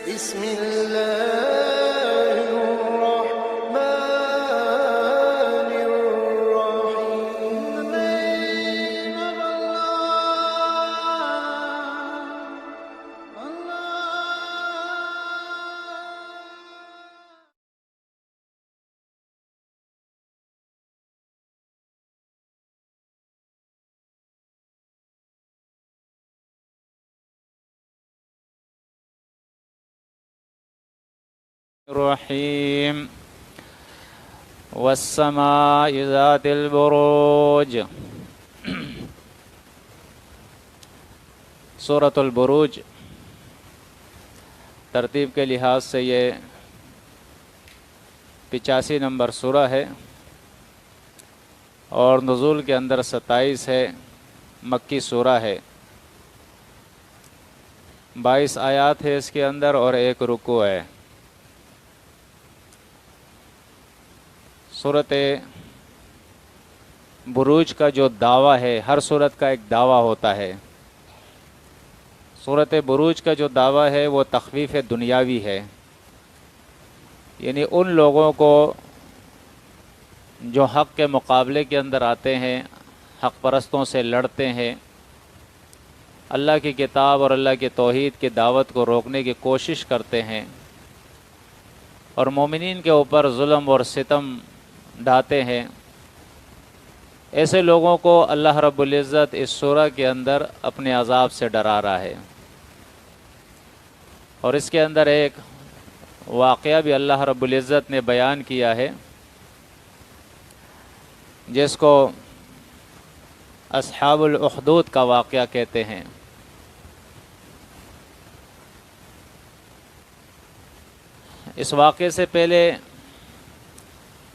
بسم الله الرحمن الرحيم. الرحیم والسماء ذات البروج. سورۃ البروج ترتیب کے لحاظ سے یہ 85 نمبر سورہ ہے اور نزول کے اندر 27 ہے. مکی سورہ ہے. 22 آیات ہے اس کے اندر اور ایک رکوع ہے. سورۃ بروج کا جو دعویٰ ہے، ہر سورت کا ایک دعویٰ ہوتا ہے. سورۃ بروج کا جو دعویٰ ہے وہ تخویف دنیاوی ہے، یعنی ان لوگوں کو جو حق کے مقابلے کے اندر آتے ہیں، حق پرستوں سے لڑتے ہیں، اللہ کی کتاب اور اللہ کی توحید کی دعوت کو روکنے کی کوشش کرتے ہیں اور مومنین کے اوپر ظلم اور ستم ڈھاتے ہیں. ایسے لوگوں کو اللہ رب العزت اس سورہ کے اندر اپنے عذاب سے ڈرا رہا ہے. اور اس کے اندر ایک واقعہ بھی اللہ رب العزت نے بیان کیا ہے جس کو اصحاب الاخدود کا واقعہ کہتے ہیں. اس واقعے سے پہلے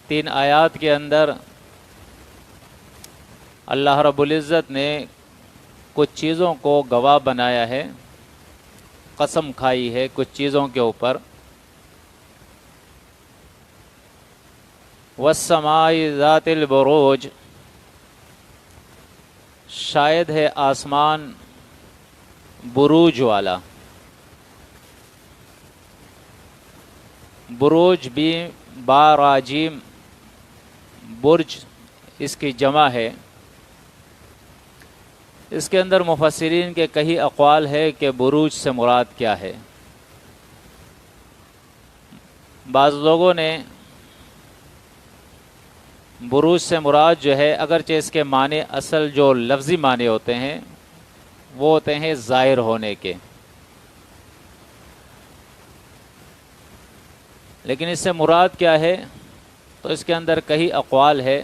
3 آیات کے اندر اللہ رب العزت نے کچھ چیزوں کو گواہ بنایا ہے، قسم کھائی ہے کچھ چیزوں کے اوپر. والسماء ذات البروج، شاید ہے آسمان بروج والا. بروج بھی باراجیم، برج اس کی جمع ہے. اس کے اندر مفسرین کے کئی اقوال ہے کہ بروج سے مراد کیا ہے. بعض لوگوں نے بروج سے مراد جو ہے، اگرچہ اس کے معنی اصل جو لفظی معنی ہوتے ہیں وہ ہوتے ہیں ظاہر ہونے کے، لیکن اس سے مراد کیا ہے تو اس کے اندر کئی اقوال ہے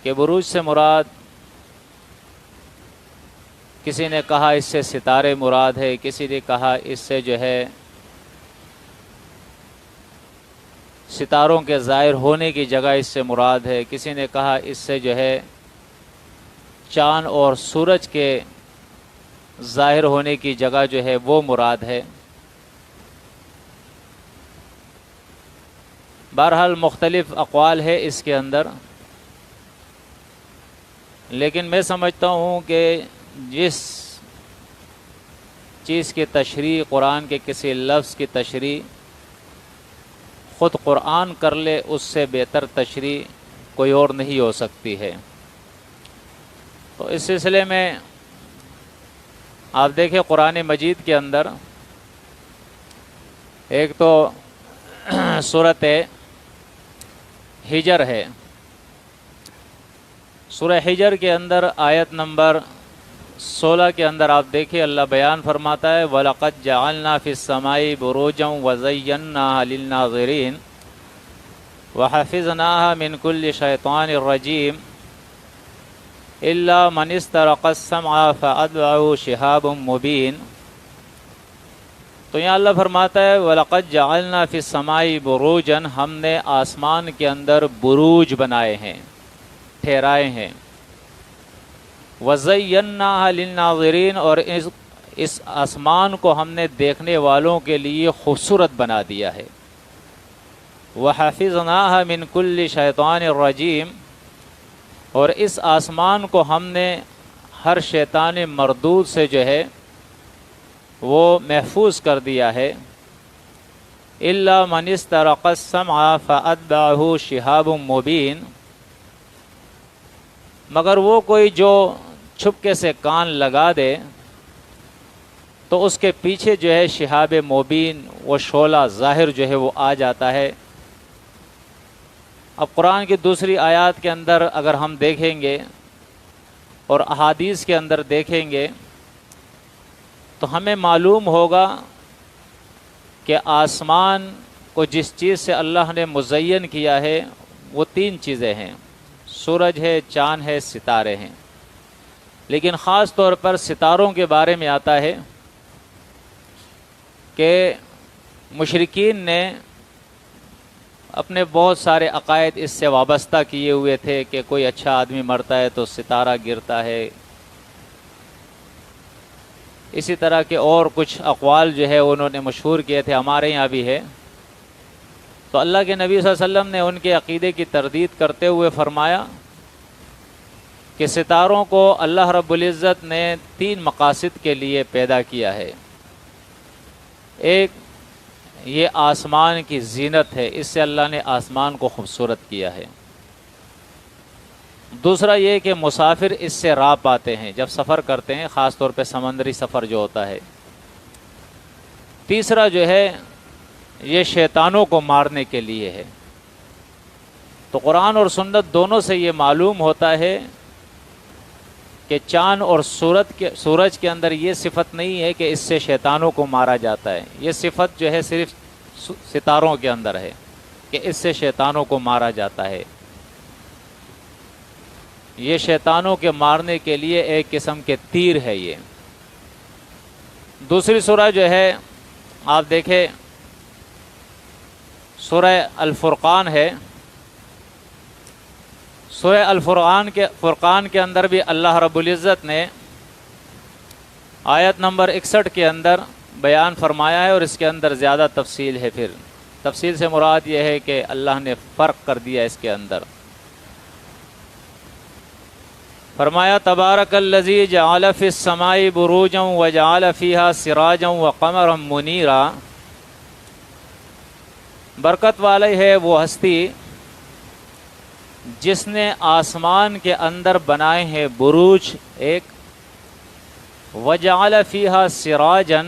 کہ بروج سے مراد، کسی نے کہا اس سے ستارے مراد ہے، کسی نے کہا اس سے جو ہے ستاروں کے ظاہر ہونے کی جگہ اس سے مراد ہے، کسی نے کہا اس سے جو ہے چاند اور سورج کے ظاہر ہونے کی جگہ جو ہے وہ مراد ہے. بہرحال مختلف اقوال ہے اس کے اندر، لیکن میں سمجھتا ہوں کہ جس چیز کی تشریح قرآن کے کسی لفظ کی تشریح خود قرآن کر لے، اس سے بہتر تشریح کوئی اور نہیں ہو سکتی ہے. تو اس سلسلے میں آپ دیکھیں قرآن مجید کے اندر ایک تو سورۃ حجر ہے. سورہ حجر کے اندر آیت نمبر 16 کے اندر آپ دیکھیں اللہ بیان فرماتا ہے وَلَقَدْ جَعَلْنَا فِي السَّمَاءِ بُرُوجًا وَزَيَّنَّاهَا لِلنَّاظِرِينَ وَحَفِظْنَاهَا مِنْ كُلِّ شَيْطَانٍ رَجِيمٍ إِلَّا مَنِ اسْتَرَقَ السَّمْعَ فَأَتْبَعَهُ شِهَابٌ مُبِينٌ. تو یہاں اللہ فرماتا ہے وَلَقَدْ جَعَلْنَا فِي السَّمَاءِ بُرُوجًا، ہم نے آسمان کے اندر بروج بنائے ہیں، ٹھہرائے ہیں. وَزَيَّنَّاهَا لِلنَّاظِرِينَ، اور اس آسمان کو ہم نے دیکھنے والوں کے لیے خوبصورت بنا دیا ہے. وَحَفِظْنَاهَا مِنْ كُلِّ شَيْطَانٍ رَجِيمٍ، اور اس آسمان کو ہم نے ہر شیطان مردود سے جو ہے وہ محفوظ کر دیا ہے۔ الا من استرق السمع فاتبعه شهاب مبین، مگر وہ کوئی جو چھپکے سے کان لگا دے تو اس کے پیچھے جو ہے شہاب مبین، وہ شعلہ ظاہر جو ہے وہ آ جاتا ہے۔ اب قرآن کی دوسری آیات کے اندر اگر ہم دیکھیں گے اور احادیث کے اندر دیکھیں گے تو ہمیں معلوم ہوگا کہ آسمان کو جس چیز سے اللہ نے مزین کیا ہے وہ تین چیزیں ہیں، سورج ہے، چاند ہے، ستارے ہیں۔ لیکن خاص طور پر ستاروں کے بارے میں آتا ہے کہ مشرکین نے اپنے بہت سارے عقائد اس سے وابستہ کیے ہوئے تھے کہ کوئی اچھا آدمی مرتا ہے تو ستارہ گرتا ہے، اسی طرح کے اور کچھ اقوال جو ہے انہوں نے مشہور کیے تھے، ہمارے یہاں بھی ہے۔ تو اللہ کے نبی صلی اللہ علیہ وسلم نے ان کے عقیدے کی تردید کرتے ہوئے فرمایا کہ ستاروں کو اللہ رب العزت نے تین مقاصد کے لیے پیدا کیا ہے۔ ایک یہ آسمان کی زینت ہے، اس سے اللہ نے آسمان کو خوبصورت کیا ہے۔ دوسرا یہ کہ مسافر اس سے راہ پاتے ہیں جب سفر کرتے ہیں، خاص طور پہ سمندری سفر جو ہوتا ہے۔ تیسرا جو ہے یہ شیطانوں کو مارنے کے لیے ہے۔ تو قرآن اور سنت دونوں سے یہ معلوم ہوتا ہے کہ چاند اور سورج کے اندر یہ صفت نہیں ہے کہ اس سے شیطانوں کو مارا جاتا ہے، یہ صفت جو ہے صرف ستاروں کے اندر ہے کہ اس سے شیطانوں کو مارا جاتا ہے۔ یہ شیطانوں کے مارنے کے لیے ایک قسم کے تیر ہے۔ یہ دوسری سورہ جو ہے آپ دیکھیں سورہ الفرقان ہے۔ سورہ فرقان کے اندر بھی اللہ رب العزت نے آیت نمبر 61 کے اندر بیان فرمایا ہے، اور اس کے اندر زیادہ تفصیل ہے۔ پھر تفصیل سے مراد یہ ہے کہ اللہ نے فرق کر دیا اس کے اندر۔ فرمایا تبارک الذی جعل فی السماء بروجا وجعل فیہا سراجا وقمرا منیرا، برکت والی ہے وہ ہستی جس نے آسمان کے اندر بنائے ہیں بروج ایک، وجعل فیہا سراجا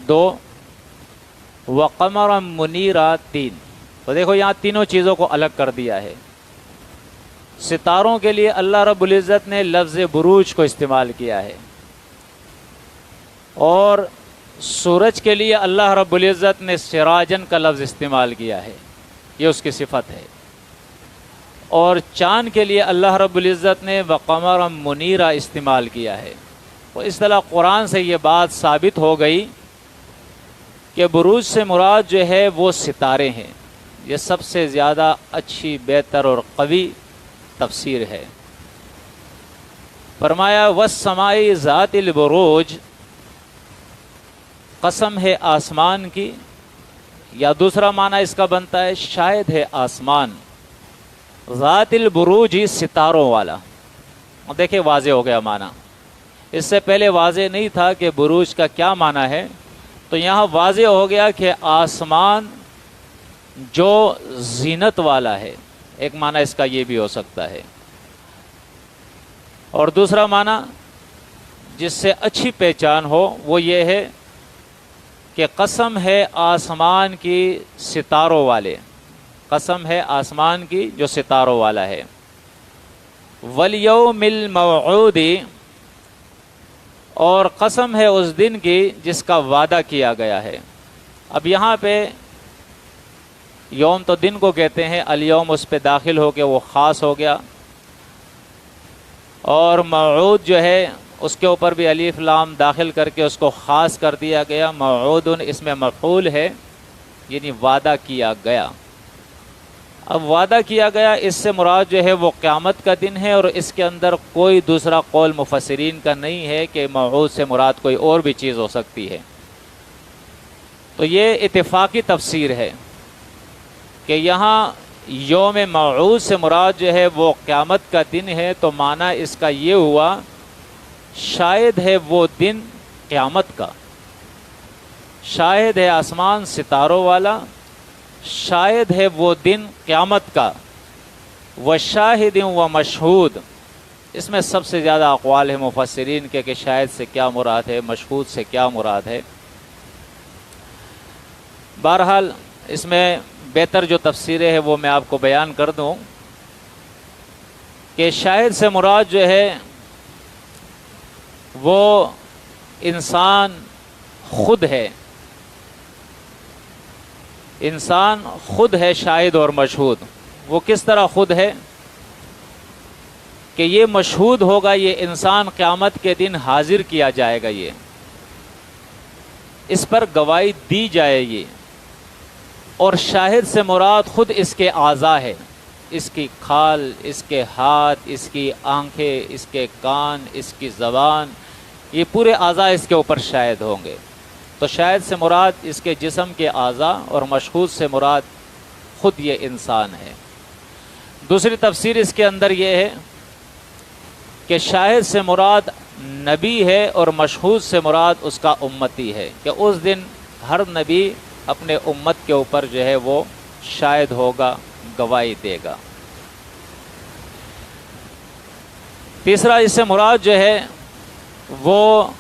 دو، وقمرا منیرا تین۔ تو دیکھو یہاں تینوں چیزوں کو الگ کر دیا ہے۔ ستاروں کے لیے اللہ رب العزت نے لفظ بروج کو استعمال کیا ہے، اور سورج کے لیے اللہ رب العزت نے سراجن کا لفظ استعمال کیا ہے، یہ اس کی صفت ہے۔ اور چاند کے لیے اللہ رب العزت نے وقمرا منیرا استعمال کیا ہے۔ تو اس طرح قرآن سے یہ بات ثابت ہو گئی کہ بروج سے مراد جو ہے وہ ستارے ہیں۔ یہ سب سے زیادہ اچھی، بہتر اور قوی تفسیر ہے۔ فرمایا والسماء ذات البروج، قسم ہے آسمان کی، یا دوسرا معنی اس کا بنتا ہے شاید ہے آسمان، ذات البروج ستاروں والا۔ دیکھیں واضح ہو گیا معنی، اس سے پہلے واضح نہیں تھا کہ بروج کا کیا معنی ہے، تو یہاں واضح ہو گیا کہ آسمان جو زینت والا ہے، ایک معنی اس کا یہ بھی ہو سکتا ہے۔ اور دوسرا معنی جس سے اچھی پہچان ہو وہ یہ ہے کہ قسم ہے آسمان کی ستاروں والے، قسم ہے آسمان کی جو ستاروں والا ہے۔ والیوم الموعود، اور قسم ہے اس دن کی جس کا وعدہ کیا گیا ہے۔ اب یہاں پہ یوم تو دن کو کہتے ہیں، الیوم اس پہ داخل ہو کے وہ خاص ہو گیا، اور موعود جو ہے اس کے اوپر بھی الف لام داخل کر کے اس کو خاص کر دیا گیا۔ موعود اس میں مفعول ہے، یعنی وعدہ کیا گیا۔ اب وعدہ کیا گیا اس سے مراد جو ہے وہ قیامت کا دن ہے، اور اس کے اندر کوئی دوسرا قول مفسرین کا نہیں ہے کہ موعود سے مراد کوئی اور بھی چیز ہو سکتی ہے۔ تو یہ اتفاقی تفسیر ہے کہ یہاں یوم موعود سے مراد جو ہے وہ قیامت کا دن ہے، تو معنی اس کا یہ ہوا شاید ہے وہ دن قیامت کا، شاہد ہے آسمان ستاروں والا، شاہد ہے وہ دن قیامت کا، وشاہد و مشہود. اس میں سب سے زیادہ اقوال ہے مفسرین کے کہ شاہد سے کیا مراد ہے، مشہود سے کیا مراد ہے. بہرحال اس میں بہتر جو تفسیریں ہیں وہ میں آپ کو بیان کر دوں کہ شاہد سے مراد جو ہے وہ انسان خود ہے. انسان خود ہے شاہد اور مشہود. وہ کس طرح خود ہے کہ یہ مشہود ہوگا، یہ انسان قیامت کے دن حاضر کیا جائے گا، یہ اس پر گواہی دی جائے گی. اور شاہد سے مراد خود اس کے اعضاء ہے، اس کی کھال، اس کے ہاتھ، اس کی آنکھیں، اس کے کان، اس کی زبان، یہ پورے اعضاء اس کے اوپر شاہد ہوں گے. تو شاہد سے مراد اس کے جسم کے اعضاء اور مشہود سے مراد خود یہ انسان ہے. دوسری تفسیر اس کے اندر یہ ہے کہ شاہد سے مراد نبی ہے اور مشہود سے مراد اس کا امتی ہے، کہ اس دن ہر نبی اپنے امت کے اوپر جو ہے وہ شاہد ہوگا، گواہی دے گا. تیسرا اس سے مراد جو ہے وہ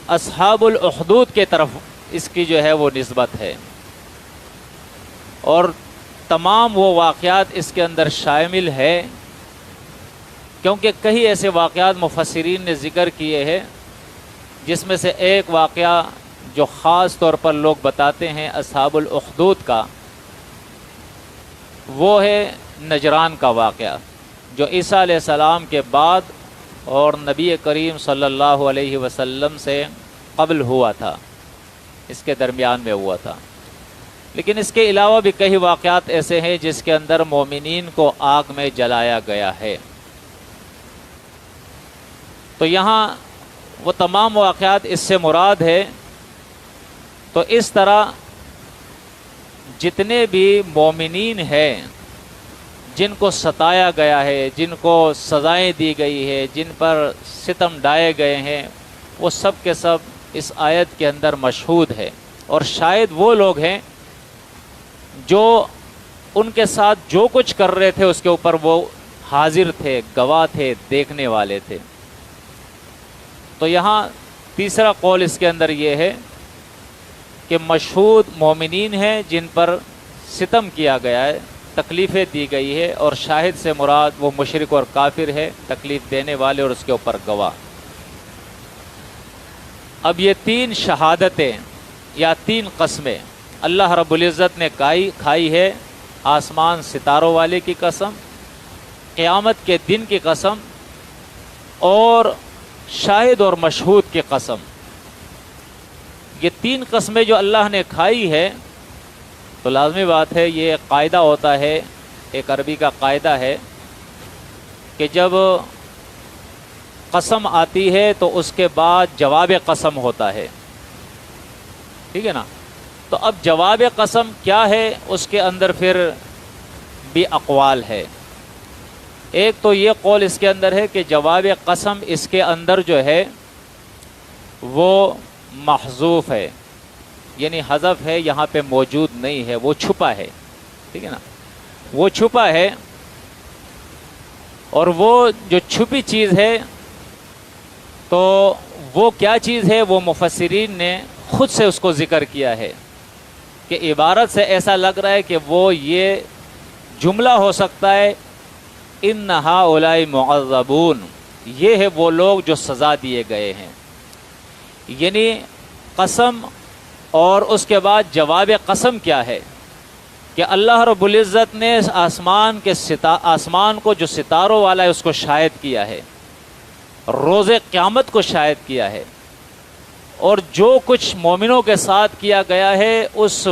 اصحاب الاخدود کے طرف اس کی جو ہے وہ نسبت ہے، اور تمام وہ واقعات اس کے اندر شامل ہے، کیونکہ کئی ایسے واقعات مفسرین نے ذکر کیے ہیں جس میں سے ایک واقعہ جو خاص طور پر لوگ بتاتے ہیں اصحاب الاخدود کا، وہ ہے نجران کا واقعہ، جو عیسیٰ علیہ السلام کے بعد اور نبی کریم صلی اللہ علیہ وسلم سے قبل ہوا تھا، اس کے درمیان میں ہوا تھا. لیکن اس کے علاوہ بھی کئی واقعات ایسے ہیں جس کے اندر مومنین کو آگ میں جلایا گیا ہے. تو یہاں وہ تمام واقعات اس سے مراد ہے. تو اس طرح جتنے بھی مومنین ہیں جن کو ستایا گیا ہے، جن کو سزائیں دی گئی ہے، جن پر ستم ڈھائے گئے ہیں، وہ سب کے سب اس آیت کے اندر مشہود ہے. اور شاید وہ لوگ ہیں جو ان کے ساتھ جو کچھ کر رہے تھے اس کے اوپر وہ حاضر تھے، گواہ تھے، دیکھنے والے تھے. تو یہاں تیسرا قول اس کے اندر یہ ہے کہ مشہود مومنین ہیں جن پر ستم کیا گیا ہے، تکلیفیں دی گئی ہے، اور شاہد سے مراد وہ مشرک اور کافر ہے، تکلیف دینے والے اور اس کے اوپر گواہ. اب یہ تین شہادتیں یا تین قسمیں اللہ رب العزت نے کھائی ہے، آسمان ستاروں والے کی قسم، قیامت کے دن کی قسم، اور شاہد اور مشہود کی قسم. یہ تین قسمیں جو اللہ نے کھائی ہے، تو لازمی بات ہے یہ ایک قاعدہ ہوتا ہے، ایک عربی کا قاعدہ ہے کہ جب قسم آتی ہے تو اس کے بعد جواب قسم ہوتا ہے. ٹھیک ہے نا؟ تو اب جواب قسم کیا ہے، اس کے اندر پھر بھی اقوال ہے. ایک تو یہ قول اس کے اندر ہے کہ جواب قسم اس کے اندر جو ہے وہ محذوف ہے، یعنی حذف ہے، یہاں پہ موجود نہیں ہے، وہ چھپا ہے. ٹھیک ہے نا؟ وہ چھپا ہے، اور وہ جو چھپی چیز ہے تو وہ کیا چیز ہے، وہ مفسرین نے خود سے اس کو ذکر کیا ہے کہ عبارت سے ایسا لگ رہا ہے کہ وہ یہ جملہ ہو سکتا ہے ان ہؤلاء معذبون، یہ ہے وہ لوگ جو سزا دیے گئے ہیں. یعنی قسم اور اس کے بعد جواب قسم کیا ہے کہ اللہ رب العزت نے آسمان کو جو ستاروں والا ہے اس کو شاہد کیا ہے، روز قیامت کو شاہد کیا ہے، اور جو کچھ مومنوں کے ساتھ کیا گیا ہے اس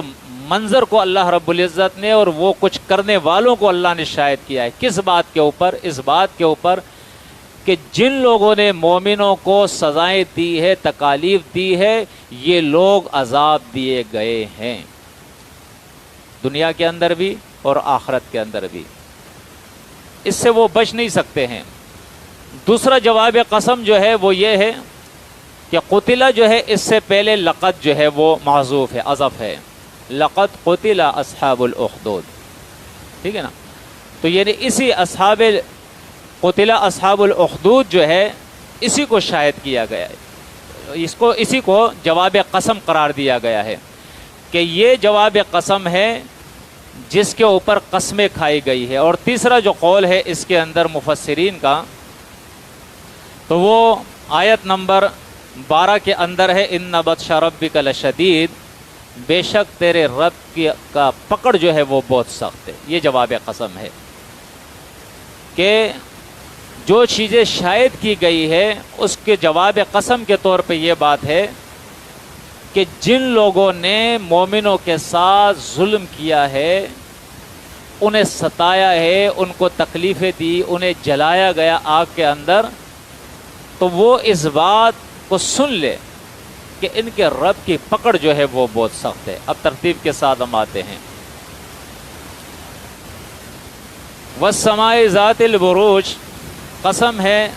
منظر کو اللہ رب العزت نے اور وہ کچھ کرنے والوں کو اللہ نے شاہد کیا ہے. کس بات کے اوپر؟ اس بات کے اوپر کہ جن لوگوں نے مومنوں کو سزائیں دی ہے، تکالیف دی ہے، یہ لوگ عذاب دیے گئے ہیں، دنیا کے اندر بھی اور آخرت کے اندر بھی. اس سے وہ بچ نہیں سکتے ہیں. دوسرا جواب قسم جو ہے وہ یہ ہے کہ قتل جو ہے اس سے پہلے لقد جو ہے وہ محذوف ہے، حذف ہے، لقد قتل اصحاب الاخدود، ٹھیک ہے نا؟ تو یعنی اسی قتل اصحاب الاخدود جو ہے اسی کو شاہد کیا گیا ہے، اسی کو جواب قسم قرار دیا گیا ہے کہ یہ جواب قسم ہے جس کے اوپر قسمیں کھائی گئی ہے۔ اور تیسرا جو قول ہے اس کے اندر مفسرین کا، تو وہ آیت نمبر 12 کے اندر ہے، ان بطش ربک لشدید، بے شک تیرے رب کا پکڑ جو ہے وہ بہت سخت ہے۔ یہ جواب قسم ہے کہ جو چیزیں شاہد کی گئی ہے اس کے جواب قسم کے طور پہ یہ بات ہے کہ جن لوگوں نے مومنوں کے ساتھ ظلم کیا ہے، انہیں ستایا ہے، ان کو تکلیفیں دی، انہیں جلایا گیا آگ کے اندر، تو وہ اس بات کو سن لے کہ ان کے رب کی پکڑ جو ہے وہ بہت سخت ہے۔ اب ترتیب کے ساتھ ہم آتے ہیں۔ والسماء ذات البروج، قسم ہے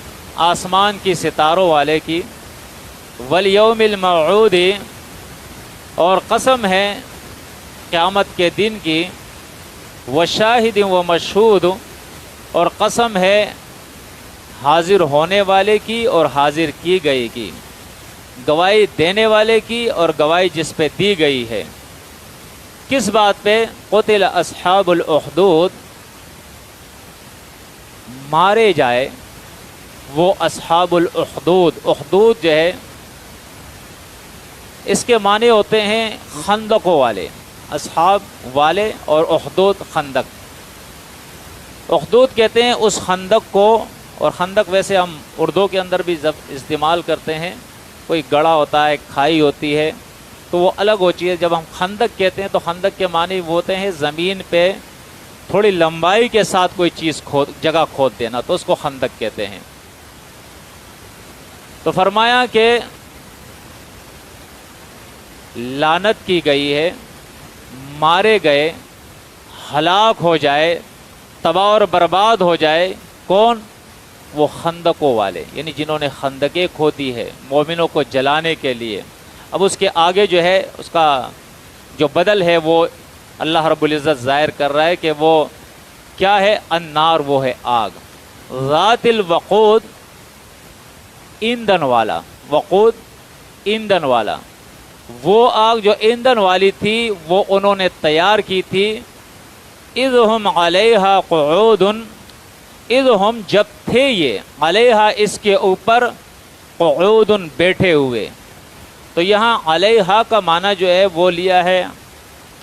آسمان کی ستاروں والے کی، والیوم الموعود، اور قسم ہے قیامت کے دن کی، وشاہد ومشہود، اور قسم ہے حاضر ہونے والے کی اور حاضر کی گئی کی، گواہی دینے والے کی اور گواہی جس پہ دی گئی ہے۔ کس بات پہ؟ قتل اصحاب الاخدود، مارے جائے وہ اصحاب الاخدود۔ اخدود جو ہے اس کے معنی ہوتے ہیں خندقوں والے، اصحاب والے، اور اخدود خندق۔ اخدود کہتے ہیں اس خندق کو، اور خندق ویسے ہم اردو کے اندر بھی استعمال کرتے ہیں، کوئی گڑھا ہوتا ہے، کھائی ہوتی ہے، تو وہ الگ ہوتی ہے۔ جب ہم خندق کہتے ہیں تو خندق کے معنی وہ ہوتے ہیں زمین پہ تھوڑی لمبائی کے ساتھ کوئی چیز جگہ کھود دینا، تو اس کو خندق کہتے ہیں۔ تو فرمایا کہ لعنت کی گئی ہے، مارے گئے، ہلاک ہو جائے، تباہ اور برباد ہو جائے، کون؟ وہ خندقوں والے، یعنی جنہوں نے خندقیں کھودی ہے مومنوں کو جلانے کے لیے۔ اب اس کے آگے جو ہے اس کا جو بدل ہے وہ اللہ رب العزت ظاہر کر رہا ہے کہ وہ کیا ہے؟ النار، وہ ہے آگ، ذات الوقود، ایندھن والا، وقود ایندھن والا، وہ آگ جو ایندھن والی تھی وہ انہوں نے تیار کی تھی۔ اذ ہم علیہا قعود، اذ ہم جب تھے یہ، علیہا اس کے اوپر، قعود بیٹھے ہوئے۔ تو یہاں علیہا کا معنی جو ہے وہ لیا ہے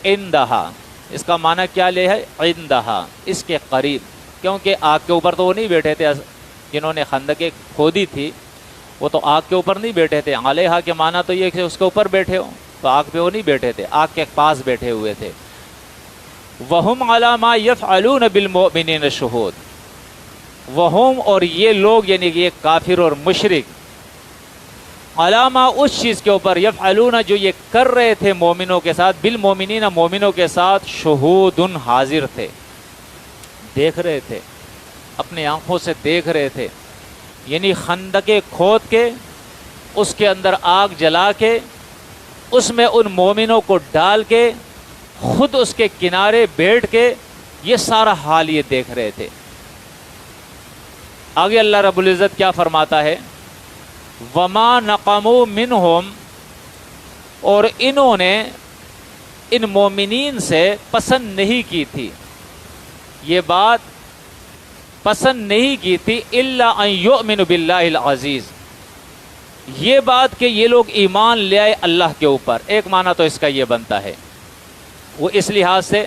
عندہا، اس کا معنی کیا لیا ہے؟ عندہا، اس کے قریب، کیونکہ آگ کے اوپر تو وہ نہیں بیٹھے تھے جنہوں نے خندقیں کھودی تھی، وہ تو آگ کے اوپر نہیں بیٹھے تھے۔ علیہا کے معنی تو یہ کہ اس کے اوپر بیٹھے ہو، تو آگ پہ وہ نہیں بیٹھے تھے، آگ کے پاس بیٹھے ہوئے تھے۔ وَهُمْ عَلَى مَا يَفْعَلُونَ بِالْمُؤْمِنِينَ شُهُودٌ، وَهُمْ اور یہ لوگ یعنی یہ کافر اور مشرک، علامہ اس چیز کے اوپر، یفعلون جو یہ کر رہے تھے مومنوں کے ساتھ، بالمومنین مومنوں کے ساتھ، شہود حاضر تھے، دیکھ رہے تھے، اپنی آنکھوں سے دیکھ رہے تھے، یعنی خندقیں کھود کے اس کے اندر آگ جلا کے اس میں ان مومنوں کو ڈال کے خود اس کے کنارے بیٹھ کے یہ سارا حال یہ دیکھ رہے تھے۔ آگے اللہ رب العزت کیا فرماتا ہے؟ وما نقموا منہم، اور انہوں نے ان مومنین سے پسند نہیں کی تھی، یہ بات پسند نہیں کی تھی، الا ان یؤمنوا باللہ العزیز، یہ بات کہ یہ لوگ ایمان لے آئے اللہ کے اوپر۔ ایک معنی تو اس کا یہ بنتا ہے، وہ اس لحاظ سے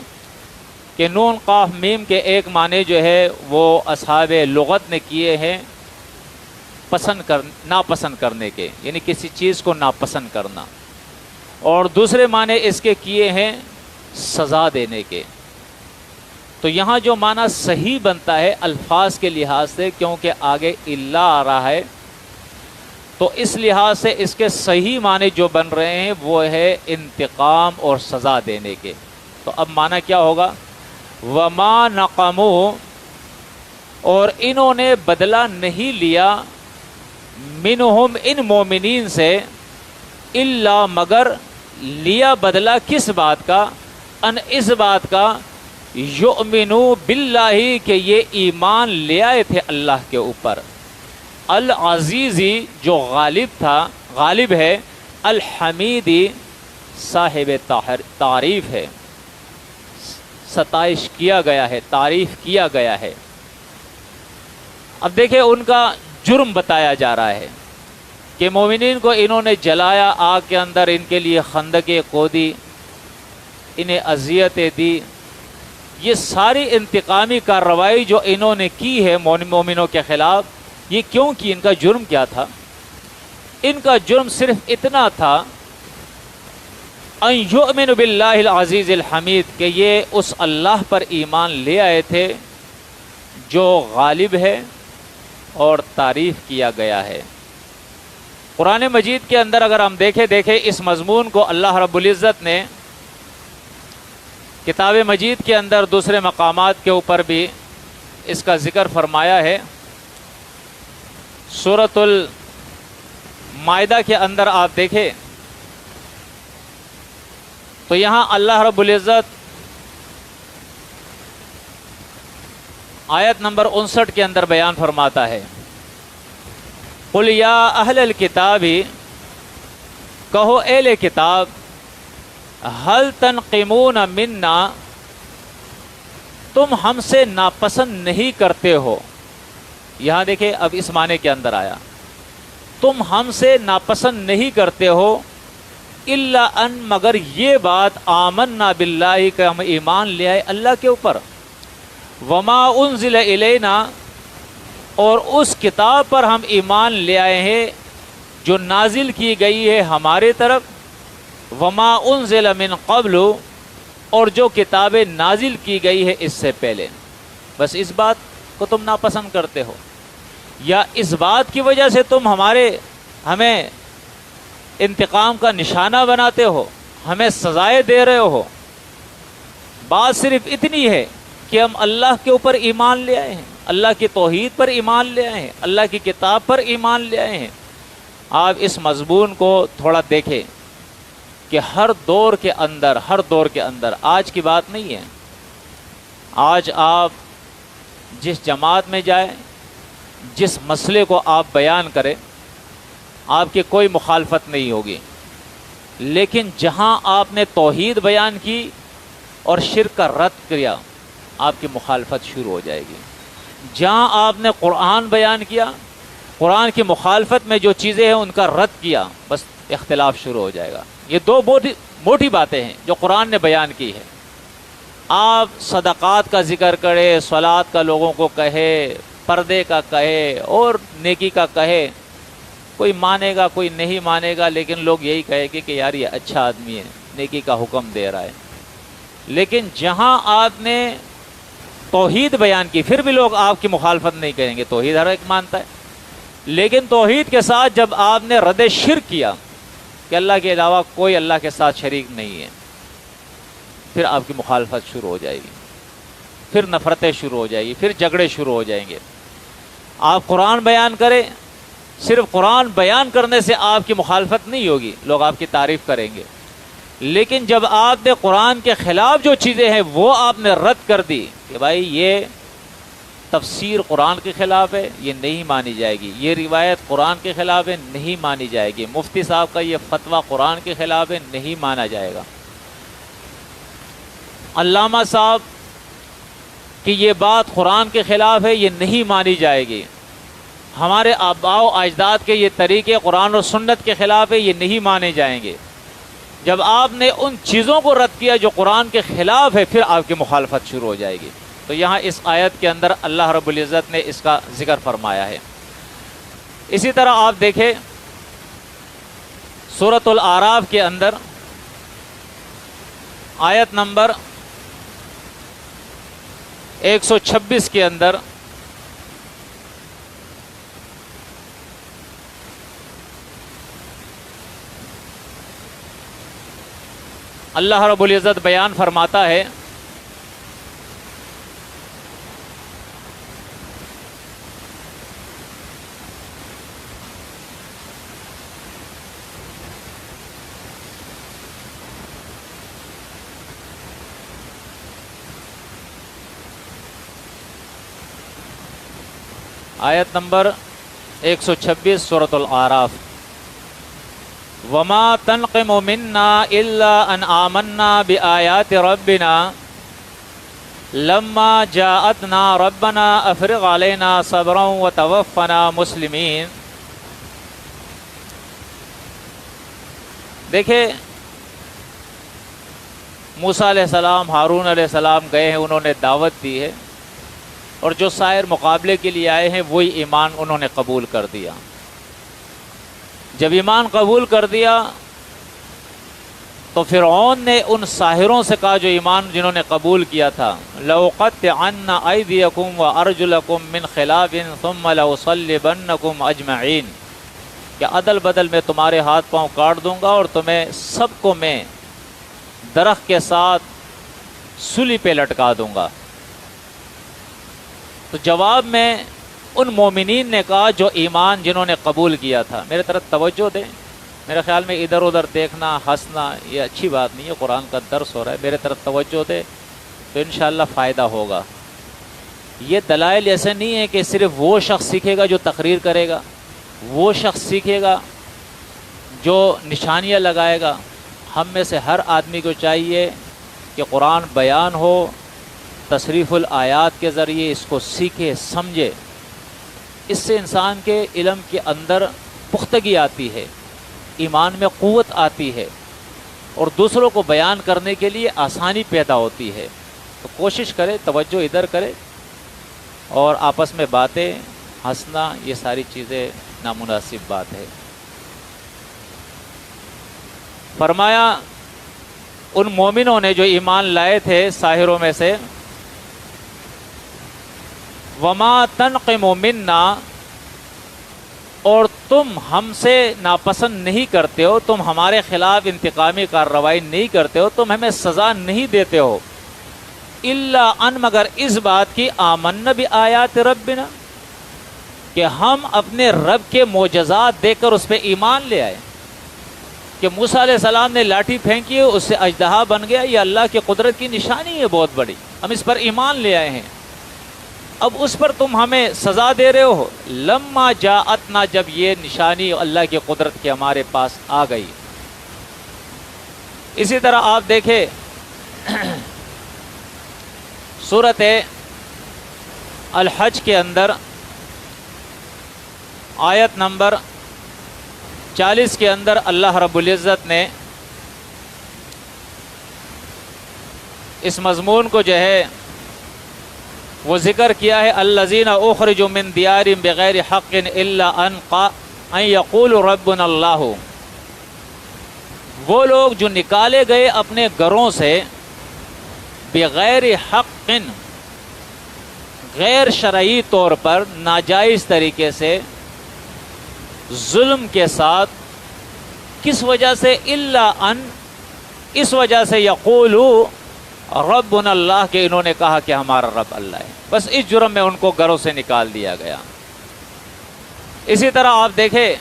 کہ نون قاف میم کے ایک معنی جو ہے وہ اصحاب لغت نے کیے ہیں ناپسند کرنے کے، یعنی کسی چیز کو ناپسند کرنا، اور دوسرے معنی اس کے کیے ہیں سزا دینے کے۔ تو یہاں جو معنی صحیح بنتا ہے الفاظ کے لحاظ سے، کیونکہ آگے الا آ رہا ہے، تو اس لحاظ سے اس کے صحیح معنی جو بن رہے ہیں وہ ہے انتقام اور سزا دینے کے۔ تو اب معنی کیا ہوگا؟ وما نقموا، اور انہوں نے بدلہ نہیں لیا منہم ان مومنین سے، الا مگر، لیا بدلہ کس بات کا، ان اس بات کا، یؤمنو باللہ کہ یہ ایمان لے آئے تھے اللہ کے اوپر، العزیزی جو غالب تھا، غالب ہے، الحمیدی صاحب تعریف ہے، ستائش کیا گیا ہے، تعریف کیا گیا ہے۔ اب دیکھیں ان کا جرم بتایا جا رہا ہے کہ مومنین کو انہوں نے جلایا آگ کے اندر، ان کے لیے خندقیں کھودی، انہیں اذیتیں دی، یہ ساری انتقامی کارروائی جو انہوں نے کی ہے مومنوں کے خلاف، یہ کیوں کی؟ ان کا جرم کیا تھا؟ ان کا جرم صرف اتنا تھا، ان یؤمن باللہ العزیز الحمید، کہ یہ اس اللہ پر ایمان لے آئے تھے جو غالب ہے اور تعریف کیا گیا ہے۔ قرآن مجید کے اندر اگر ہم دیکھیں اس مضمون کو اللہ رب العزت نے کتاب مجید کے اندر دوسرے مقامات کے اوپر بھی اس کا ذکر فرمایا ہے۔ سورۃ المائدہ کے اندر آپ دیکھیں تو یہاں اللہ رب العزت آیت نمبر 59 کے اندر بیان فرماتا ہے، قل یا اہل الکتاب، کہو اہل کتاب، ہل تنقمون منا، تم ہم سے ناپسند نہیں کرتے ہو۔ یہاں دیکھیں اب اس معنی کے اندر آیا، تم ہم سے ناپسند نہیں کرتے ہو، الا ان مگر یہ بات، آمنا باللہ کہ ہم ایمان لے آئے اللہ کے اوپر، وما انزل الینا اور اس کتاب پر ہم ایمان لے آئے ہیں جو نازل کی گئی ہے ہمارے طرف، وما انزل من قبل اور جو کتابیں نازل کی گئی ہے اس سے پہلے۔ بس اس بات کو تم ناپسند کرتے ہو، یا اس بات کی وجہ سے تم ہمیں انتقام کا نشانہ بناتے ہو، ہمیں سزائیں دے رہے ہو۔ بات صرف اتنی ہے کہ ہم اللہ کے اوپر ایمان لے آئے ہیں، اللہ کی توحید پر ایمان لے آئے ہیں، اللہ کی کتاب پر ایمان لے آئے ہیں۔ آپ اس مضمون کو تھوڑا دیکھیں کہ ہر دور کے اندر آج کی بات نہیں ہے، آج آپ جس جماعت میں جائیں، جس مسئلے کو آپ بیان کریں، آپ کی کوئی مخالفت نہیں ہوگی، لیکن جہاں آپ نے توحید بیان کی اور شرک کا رد کیا، آپ کی مخالفت شروع ہو جائے گی۔ جہاں آپ نے قرآن بیان کیا، قرآن کی مخالفت میں جو چیزیں ہیں ان کا رد کیا، بس اختلاف شروع ہو جائے گا۔ یہ دو موٹی باتیں ہیں جو قرآن نے بیان کی ہے۔ آپ صدقات کا ذکر کرے، صلات کا لوگوں کو کہے، پردے کا کہے اور نیکی کا کہے، کوئی مانے گا کوئی نہیں مانے گا، لیکن لوگ یہی کہے کہ یار یہ اچھا آدمی ہے، نیکی کا حکم دے رہا ہے۔ لیکن جہاں آپ نے توحید بیان کی، پھر بھی لوگ آپ کی مخالفت نہیں کریں گے، توحید ہر ایک مانتا ہے، لیکن توحید کے ساتھ جب آپ نے رد شرک کیا کہ اللہ کے علاوہ کوئی اللہ کے ساتھ شریک نہیں ہے، پھر آپ کی مخالفت شروع ہو جائے گی، پھر نفرتیں شروع ہو جائے گی، پھر جھگڑے شروع ہو جائیں گے۔ آپ قرآن بیان کریں، صرف قرآن بیان کرنے سے آپ کی مخالفت نہیں ہوگی، لوگ آپ کی تعریف کریں گے، لیکن جب آپ نے قرآن کے خلاف جو چیزیں ہیں وہ آپ نے رد کر دی کہ بھائی یہ تفسیر قرآن کے خلاف ہے، یہ نہیں مانی جائے گی، یہ روایت قرآن کے خلاف ہے، نہیں مانی جائے گی، مفتی صاحب کا یہ فتویٰ قرآن کے خلاف ہے، نہیں مانا جائے گا، علامہ صاحب کہ یہ بات قرآن کے خلاف ہے، یہ نہیں مانی جائے گی، ہمارے آباء و اجداد کے یہ طریقے قرآن و سنت کے خلاف ہے، یہ نہیں مانے جائیں گے۔ جب آپ نے ان چیزوں کو رد کیا جو قرآن کے خلاف ہے، پھر آپ کی مخالفت شروع ہو جائے گی۔ تو یہاں اس آیت کے اندر اللہ رب العزت نے اس کا ذکر فرمایا ہے۔ اسی طرح آپ دیکھیں سورۃ الاعراف کے اندر آیت نمبر 126 کے اندر اللہ رب العزت بیان فرماتا ہے، آیت نمبر 126 سورۃ الاعراف. وما تنقم منا الا ان آمنا بآیات ربنا لما جاءتنا ربنا افرغ علینا صبرا وتوفنا مسلمین. دیکھیں موسیٰ علیہ السلام، ہارون علیہ السلام گئے ہیں، انہوں نے دعوت دی ہے، اور جو سائر مقابلے کے لیے آئے ہیں وہی ایمان انہوں نے قبول کر دیا. جب ایمان قبول کر دیا تو فرعون نے ان ساحروں سے کہا جو ایمان جنہوں نے قبول کیا تھا، لَأُقَطِّعَنَّ أَيْدِيَكُمْ وَأَرْجُلَكُمْ مِنْ خِلَافٍ ثُمَّ لَأُصَلِّبَنَّكُمْ أَجْمَعِينَ، کہ عدل بدل میں تمہارے ہاتھ پاؤں کاٹ دوں گا اور تمہیں سب کو میں درخت کے ساتھ سولی پہ لٹکا دوں گا. تو جواب میں ان مومنین نے کہا جو ایمان جنہوں نے قبول کیا تھا. میرے طرف توجہ دیں، میرے خیال میں ادھر ادھر دیکھنا ہنسنا یہ اچھی بات نہیں ہے، قرآن کا درس ہو رہا ہے. میرے طرف توجہ دے تو انشاءاللہ فائدہ ہوگا. یہ دلائل ایسے نہیں ہے کہ صرف وہ شخص سیکھے گا جو تقریر کرے گا، وہ شخص سیکھے گا جو نشانیاں لگائے گا. ہم میں سے ہر آدمی کو چاہیے کہ قرآن بیان ہو، تصریف الآیات کے ذریعے اس کو سیکھے سمجھے. اس سے انسان کے علم کے اندر پختگی آتی ہے، ایمان میں قوت آتی ہے، اور دوسروں کو بیان کرنے کے لیے آسانی پیدا ہوتی ہے. تو کوشش کرے، توجہ ادھر کرے، اور آپس میں باتیں ہنسنا یہ ساری چیزیں نامناسب بات ہے. فرمایا ان مومنوں نے جو ایمان لائے تھے ساحروں میں سے، وما تنقم منا، اور تم ہم سے ناپسند نہیں کرتے ہو، تم ہمارے خلاف انتقامی کارروائی نہیں کرتے ہو، تم ہمیں سزا نہیں دیتے ہو، الا ان، مگر اس بات کی، آمنا بآیات ربنا، کہ ہم اپنے رب کے معجزات دیکھ کر اس پہ ایمان لے آئے. کہ موسیٰ علیہ السلام نے لاٹھی پھینکی، اس سے اژدہا بن گیا، یہ اللہ کی قدرت کی نشانی ہے بہت بڑی، ہم اس پر ایمان لے آئے ہیں. اب اس پر تم ہمیں سزا دے رہے ہو. لما جاءتنا، جب یہ نشانی اللہ کی قدرت کی ہمارے پاس آ گئی. اسی طرح آپ دیکھیں سورۃ الحج کے اندر آیت نمبر 40 کے اندر اللہ رب العزت نے اس مضمون کو جو ہے وہ ذکر کیا ہے، الذین اخرجوا من دیارہم بغیر حق الا ان یقولوا ربنا اللہ. وہ لوگ جو نکالے گئے اپنے گھروں سے بغیر حق، غیر شرعی طور پر، ناجائز طریقے سے، ظلم کے ساتھ، کس وجہ سے؟ الا ان، اس وجہ سے، یقولوا ربنا اللہ، کہ انہوں نے کہا کہ ہمارا رب اللہ ہے. بس اس جرم میں ان کو گھروں سے نکال دیا گیا. اسی طرح آپ دیکھیں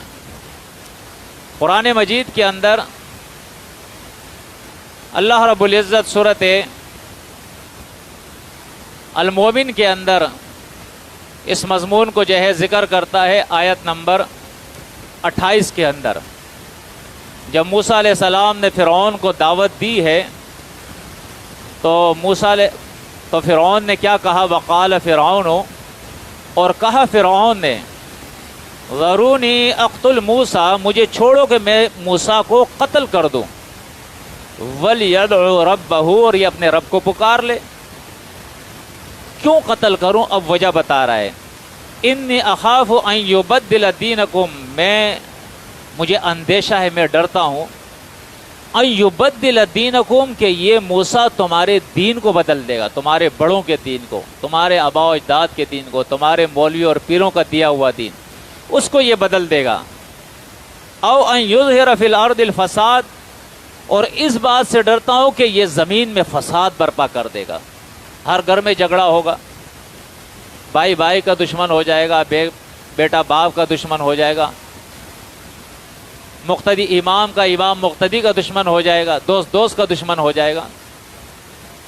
قرآن مجید کے اندر اللہ رب العزت سورۃ المومن کے اندر اس مضمون کو جو ہے ذکر کرتا ہے. آیت نمبر 28 کے اندر جب موسیٰ علیہ السلام نے فرعون کو دعوت دی ہے تو فرعون نے کیا کہا؟ وقال فرعون، اور کہا فرعون نے، ذرونی اقتل موسیٰ، مجھے چھوڑو کہ میں موسیٰ کو قتل کر دوں، وَلْيَدْعُ رَبَّهُ، اور یہ اپنے رب کو پکار لے. کیوں قتل کروں؟ اب وجہ بتا رہا ہے. انی اخاف ان یبدل دینکم، مجھے اندیشہ ہے، میں ڈرتا ہوں، ان یبدل دینکم، کہ یہ موسیٰ تمہارے دین کو بدل دے گا، تمہارے بڑوں کے دین کو، تمہارے آباء و اجداد کے دین کو، تمہارے مولوی اور پیروں کا دیا ہوا دین، اس کو یہ بدل دے گا. او ان یظہر فی الارض الفساد، اور اس بات سے ڈرتا ہوں کہ یہ زمین میں فساد برپا کر دے گا. ہر گھر میں جھگڑا ہوگا، بھائی بھائی کا دشمن ہو جائے گا، بیٹا باپ کا دشمن ہو جائے گا، مقتدی امام کا امام مقتدی کا دشمن ہو جائے گا، دوست دوست کا دشمن ہو جائے گا.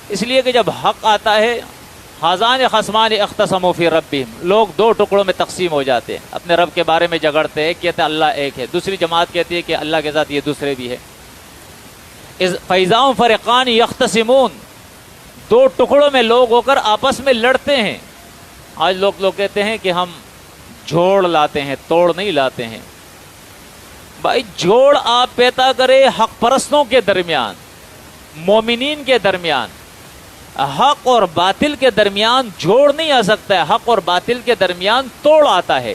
اس لیے کہ جب حق آتا ہے حاذان خصمان اختصموا فی ربہم، لوگ دو ٹکڑوں میں تقسیم ہو جاتے ہیں، اپنے رب کے بارے میں جھگڑتے ہیں، کہتے ہیں اللہ ایک ہے، دوسری جماعت کہتی ہے کہ اللہ کے ساتھ یہ دوسرے بھی ہے۔ فَإِذَا هُمْ فَرِقَانِ يَخْتَصِمُونَ، دو ٹکڑوں میں لوگ ہو کر آپس میں لڑتے ہیں۔ آج لوگ کہتے ہیں کہ ہم جوڑ لاتے ہیں، توڑ نہیں لاتے ہیں۔ بھائی جوڑ آپ پیدا کرے حق پرستوں کے درمیان، مومنین کے درمیان، حق اور باطل کے درمیان جوڑ نہیں آ سکتا ہے، حق اور باطل کے درمیان توڑ آتا ہے،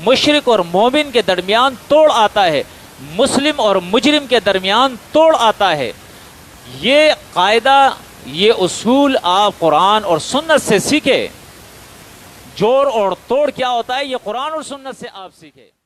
مشرک اور مومن کے درمیان توڑ آتا ہے، مسلم اور مجرم کے درمیان توڑ آتا ہے۔ یہ قاعدہ، یہ اصول آپ قرآن اور سنت سے سیکھے۔ جوڑ اور توڑ کیا ہوتا ہے یہ قرآن اور سنت سے آپ سیکھے۔